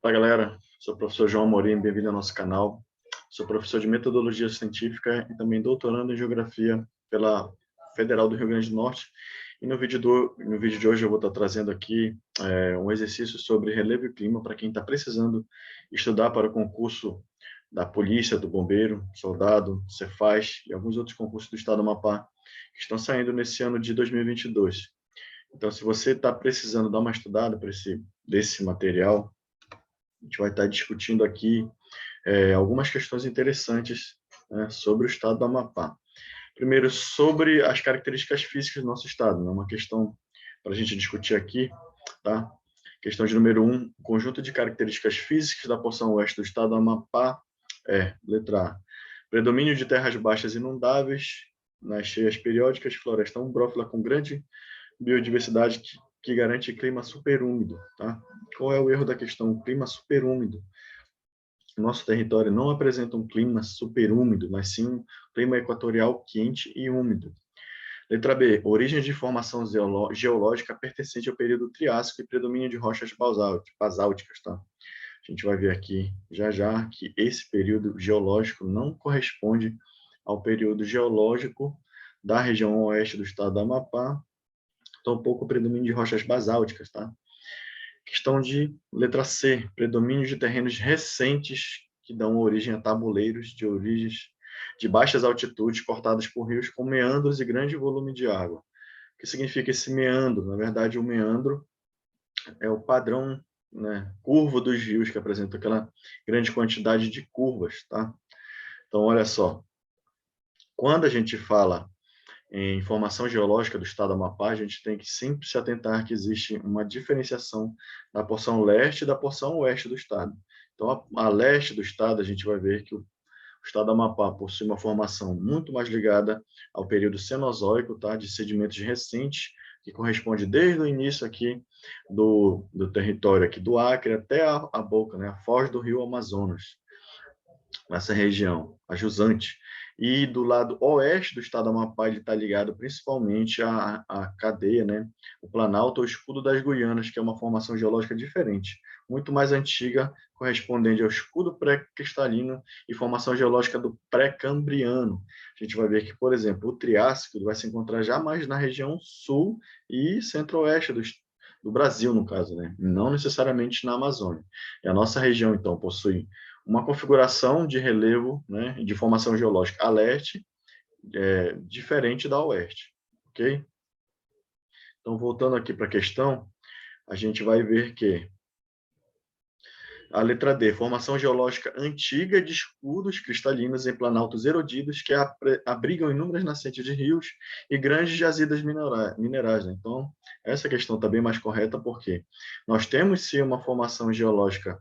Fala galera, sou o professor João Amorim, bem-vindo ao nosso canal. Sou professor de metodologia científica e também doutorando em geografia pela Federal do Rio Grande do Norte. E no vídeo de hoje eu vou estar trazendo aqui um exercício sobre relevo e clima para quem está precisando estudar para o concurso da Polícia, do Bombeiro, Soldado, Cefaz e alguns outros concursos do Estado do Amapá que estão saindo nesse ano de 2022. Então, se você está precisando dar uma estudada para desse material, a gente vai estar discutindo aqui algumas questões interessantes, né, sobre o estado do Amapá. Primeiro, sobre as características físicas do nosso estado, né, uma questão para a gente discutir aqui, tá? Questão de número 1, o conjunto de características físicas da porção oeste do estado do Amapá letra A, predomínio de terras baixas inundáveis, nas cheias periódicas, floresta umbrófila com grande biodiversidade que garante clima superúmido, tá? Qual é o erro da questão? Clima superúmido. Nosso território não apresenta um clima superúmido, mas sim um clima equatorial quente e úmido. Letra B. Origem de formação geológica pertencente ao período Triássico e predomínio de rochas basálticas, tá? A gente vai ver aqui já já que esse período geológico não corresponde ao período geológico da região oeste do estado do Amapá, tampouco o predomínio de rochas basálticas, tá? Questão de letra C, predomínio de terrenos recentes que dão origem a tabuleiros de origens de baixas altitudes cortadas por rios com meandros e grande volume de água. O que significa esse meandro? Na verdade, o meandro é o padrão, né, curvo dos rios, que apresenta aquela grande quantidade de curvas, tá? Então, olha só, quando a gente fala em formação geológica do estado do Amapá, a gente tem que sempre se atentar que existe uma diferenciação da porção leste e da porção oeste do estado. Então, a leste do estado, a gente vai ver que o estado do Amapá possui uma formação muito mais ligada ao período Cenozoico, tá? De sedimentos recentes, que corresponde desde o início aqui do território aqui do Acre até a boca, né? A foz do rio Amazonas, nessa região, a jusante. E do lado oeste do estado do Amapá, ele está ligado principalmente à cadeia, né? O Planalto, o escudo das Guianas, que é uma formação geológica diferente, muito mais antiga, correspondente ao escudo pré-cristalino e formação geológica do pré-cambriano. A gente vai ver que, por exemplo, o Triássico vai se encontrar já mais na região sul e centro-oeste do Brasil, no caso, né? Não necessariamente na Amazônia. E a nossa região, então, possui uma configuração de relevo, né, de formação geológica a leste, diferente da oeste, ok? Então, voltando aqui para a questão, a gente vai ver que a letra D, formação geológica antiga de escudos cristalinos em planaltos erodidos que abrigam inúmeras nascentes de rios e grandes jazidas minerais, né? Então, essa questão está bem mais correta, porque nós temos sim uma formação geológica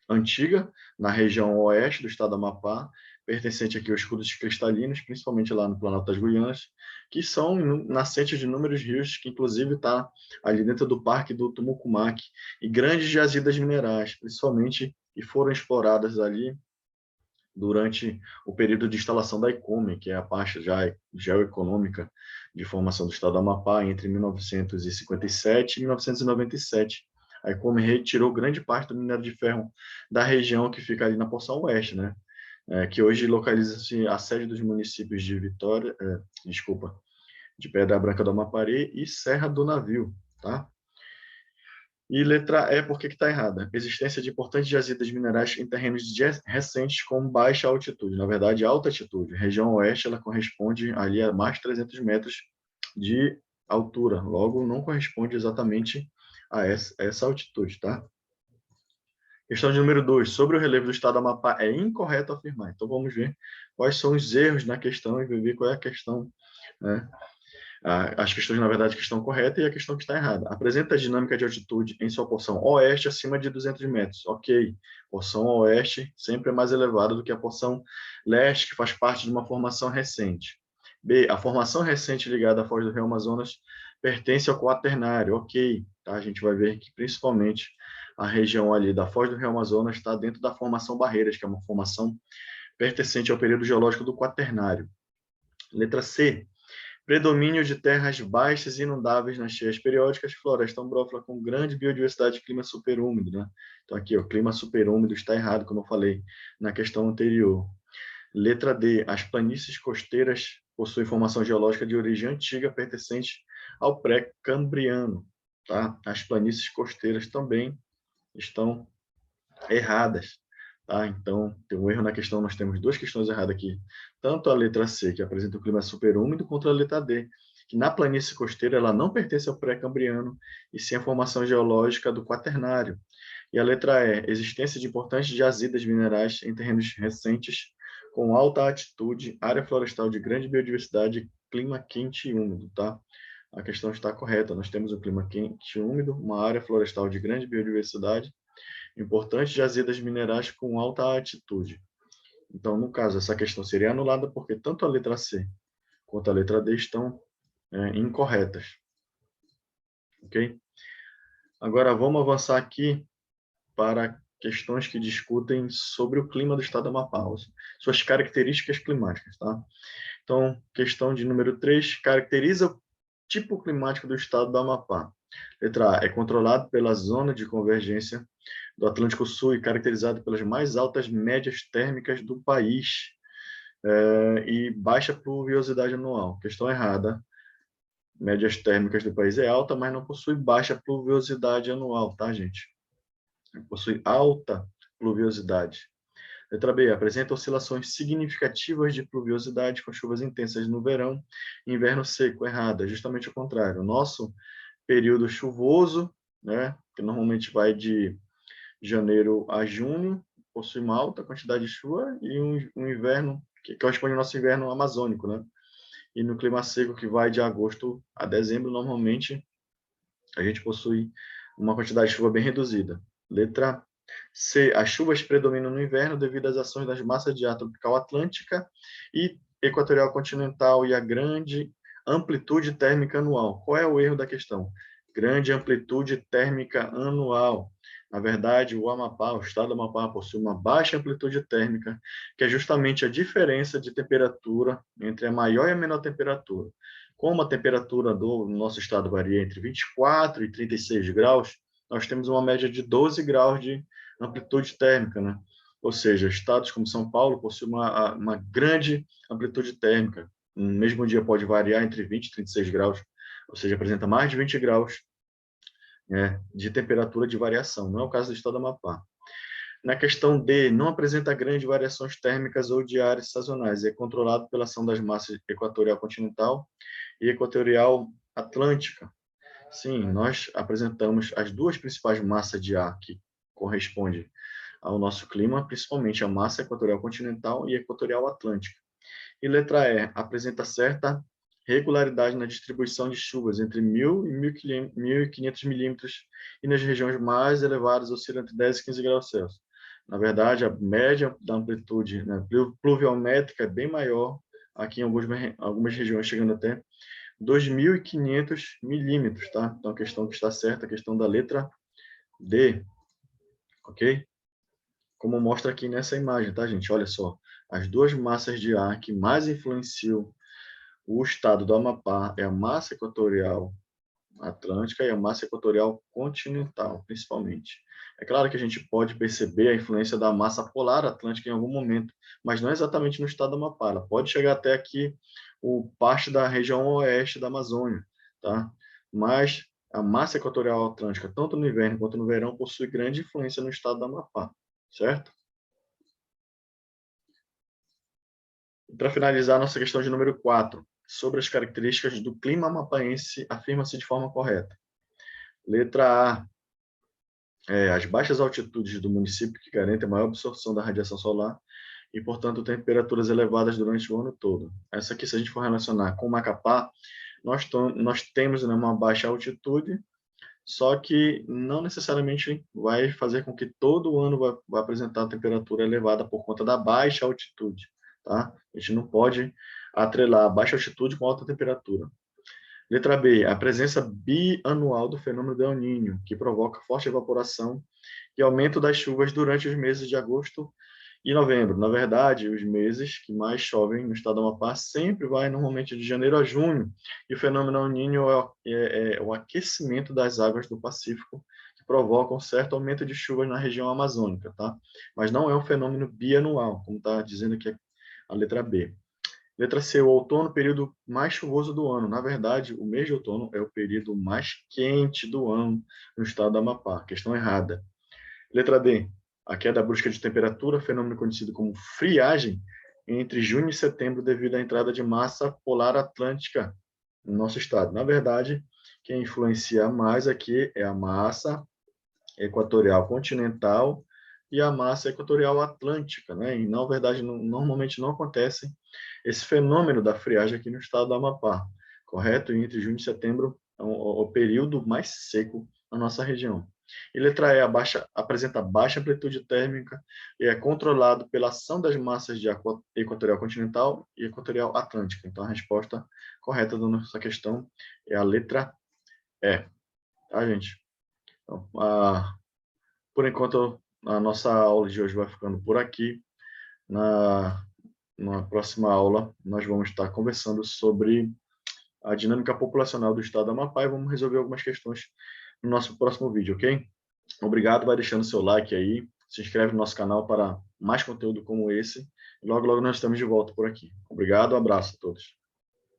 antiga na região oeste do estado do Amapá, pertencente aqui aos escudos cristalinos, principalmente lá no Planalto das Guianas, que são nascentes de inúmeros rios, que inclusive está ali dentro do Parque do Tumucumaque, e grandes jazidas minerais, principalmente, que foram exploradas ali durante o período de instalação da ICOME, que é a parte já geoeconômica de formação do estado do Amapá, entre 1957 e 1997. A ICOME retirou grande parte do minério de ferro da região que fica ali na porção oeste, né? Que hoje localiza-se a sede dos municípios de de Pedra Branca do Amapari e Serra do Navio, tá? E letra E, por que está errada? Existência de importantes jazidas minerais em terrenos recentes com baixa altitude. Na verdade, alta altitude. Região oeste, ela corresponde ali a mais de 300 metros de altura. Logo, não corresponde exatamente a essa altitude, tá? Questão de número 2. Sobre o relevo do estado do Amapá, é incorreto afirmar. Então, vamos ver quais são os erros na questão e ver qual é a questão, né? As questões, na verdade, que estão corretas e a questão que está errada. Apresenta a dinâmica de altitude em sua porção oeste acima de 200 metros. Ok. Porção oeste sempre é mais elevada do que a porção leste, que faz parte de uma formação recente. B. A formação recente ligada à foz do rio Amazonas pertence ao quaternário. Ok. Tá? A gente vai ver que, principalmente, a região ali da foz do rio Amazonas está dentro da formação Barreiras, que é uma formação pertencente ao período geológico do quaternário. Letra C. Predomínio de terras baixas e inundáveis nas cheias periódicas, floresta ombrófila com grande biodiversidade e clima superúmido, né? Então aqui, o clima superúmido está errado, como eu falei na questão anterior. Letra D, as planícies costeiras possuem formação geológica de origem antiga pertencente ao pré-cambriano, tá? As planícies costeiras também estão erradas. Tá? Então, tem um erro na questão, nós temos duas questões erradas aqui. Tanto a letra C, que apresenta o clima superúmido, quanto a letra D, que na planície costeira ela não pertence ao pré-cambriano, e sim à formação geológica do quaternário. E a letra E, existência de importantes jazidas minerais em terrenos recentes, com alta altitude, área florestal de grande biodiversidade, clima quente e úmido. Tá? A questão está correta. Nós temos um clima quente e úmido, uma área florestal de grande biodiversidade, importantes jazidas minerais com alta altitude. Então, no caso, essa questão seria anulada porque tanto a letra C quanto a letra D estão incorretas. Ok? Agora, vamos avançar aqui para questões que discutem sobre o clima do estado do Amapá, suas características climáticas. Tá? Então, questão de número 3, caracteriza o tipo climático do estado do Amapá. Letra A, é controlado pela zona de convergência do Atlântico Sul e caracterizado pelas mais altas médias térmicas do país e baixa pluviosidade anual. Questão errada. Médias térmicas do país é alta, mas não possui baixa pluviosidade anual, tá, gente? Possui alta pluviosidade. Letra B, apresenta oscilações significativas de pluviosidade com chuvas intensas no verão e inverno seco. Errada, justamente o contrário. O nosso período chuvoso, né, que normalmente vai de janeiro a junho, possui uma alta quantidade de chuva e um inverno que corresponde ao nosso inverno amazônico, né? E no clima seco, que vai de agosto a dezembro, normalmente a gente possui uma quantidade de chuva bem reduzida. Letra C. As chuvas predominam no inverno devido às ações das massas de ar tropical atlântica e equatorial continental e a grande amplitude térmica anual. Qual é o erro da questão? Grande amplitude térmica anual. Na verdade, o Amapá, o estado do Amapá, possui uma baixa amplitude térmica, que é justamente a diferença de temperatura entre a maior e a menor temperatura. Como a temperatura do nosso estado varia entre 24 e 36 graus, nós temos uma média de 12 graus de amplitude térmica, né? Ou seja, estados como São Paulo possuem uma grande amplitude térmica. No mesmo dia pode variar entre 20 e 36 graus, ou seja, apresenta mais de 20 graus de temperatura de variação. Não é o caso do estado do Amapá. Na questão D, não apresenta grandes variações térmicas ou diárias sazonais. É controlado pela ação das massas equatorial continental e equatorial atlântica. Sim, nós apresentamos as duas principais massas de ar que correspondem ao nosso clima, principalmente a massa equatorial continental e equatorial atlântica. E letra E, apresenta certa regularidade na distribuição de chuvas entre 1.000 e 1.500 milímetros e nas regiões mais elevadas oscila entre 10 e 15 graus Celsius. Na verdade, a média da amplitude pluviométrica é bem maior aqui em algumas regiões, chegando até 2.500 milímetros, tá? Então, a questão que está certa, a questão da letra D, ok? Como mostra aqui nessa imagem, tá, gente? Olha só, as duas massas de ar que mais influenciam o estado do Amapá é a massa equatorial atlântica e a massa equatorial continental, principalmente. É claro que a gente pode perceber a influência da massa polar atlântica em algum momento, mas não exatamente no estado do Amapá. Ela pode chegar até aqui, parte da região oeste da Amazônia, tá? Mas a massa equatorial atlântica, tanto no inverno quanto no verão, possui grande influência no estado do Amapá, certo? E para finalizar, nossa questão de número 4, sobre as características do clima amapaense, afirma-se de forma correta. Letra A, as baixas altitudes do município que garantem a maior absorção da radiação solar e, portanto, temperaturas elevadas durante o ano todo. Essa aqui, se a gente for relacionar com Macapá, nós temos, né, uma baixa altitude, só que não necessariamente vai fazer com que todo ano vai apresentar temperatura elevada por conta da baixa altitude, tá? A gente não pode atrelar a baixa altitude com alta temperatura. Letra B, a presença bianual do fenômeno de El Niño, que provoca forte evaporação e aumento das chuvas durante os meses de agosto E novembro, na verdade, os meses que mais chovem no estado do Amapá sempre vai normalmente de janeiro a junho. E o fenômeno El Niño é o aquecimento das águas do Pacífico que provoca um certo aumento de chuvas na região amazônica, tá? Mas não é um fenômeno bianual, como está dizendo aqui a letra B. Letra C, o outono, período mais chuvoso do ano. Na verdade, o mês de outono é o período mais quente do ano no estado do Amapá. Questão errada. Letra D, a queda brusca de temperatura, fenômeno conhecido como friagem, entre junho e setembro devido à entrada de massa polar atlântica no nosso estado. Na verdade, quem influencia mais aqui é a massa equatorial continental e a massa equatorial atlântica, né? E, na verdade, normalmente não acontece esse fenômeno da friagem aqui no estado do Amapá, correto? E entre junho e setembro é o período mais seco na nossa região. E letra E, apresenta baixa amplitude térmica e é controlado pela ação das massas de equatorial continental e equatorial atlântica. Então, a resposta correta da nossa questão é a letra E. Tá, gente? Então, por enquanto, a nossa aula de hoje vai ficando por aqui. Na próxima aula, nós vamos estar conversando sobre a dinâmica populacional do estado do Amapá e vamos resolver algumas questões no nosso próximo vídeo, ok? Obrigado, vai deixando seu like aí, se inscreve no nosso canal para mais conteúdo como esse. E logo, logo nós estamos de volta por aqui. Obrigado, um abraço a todos.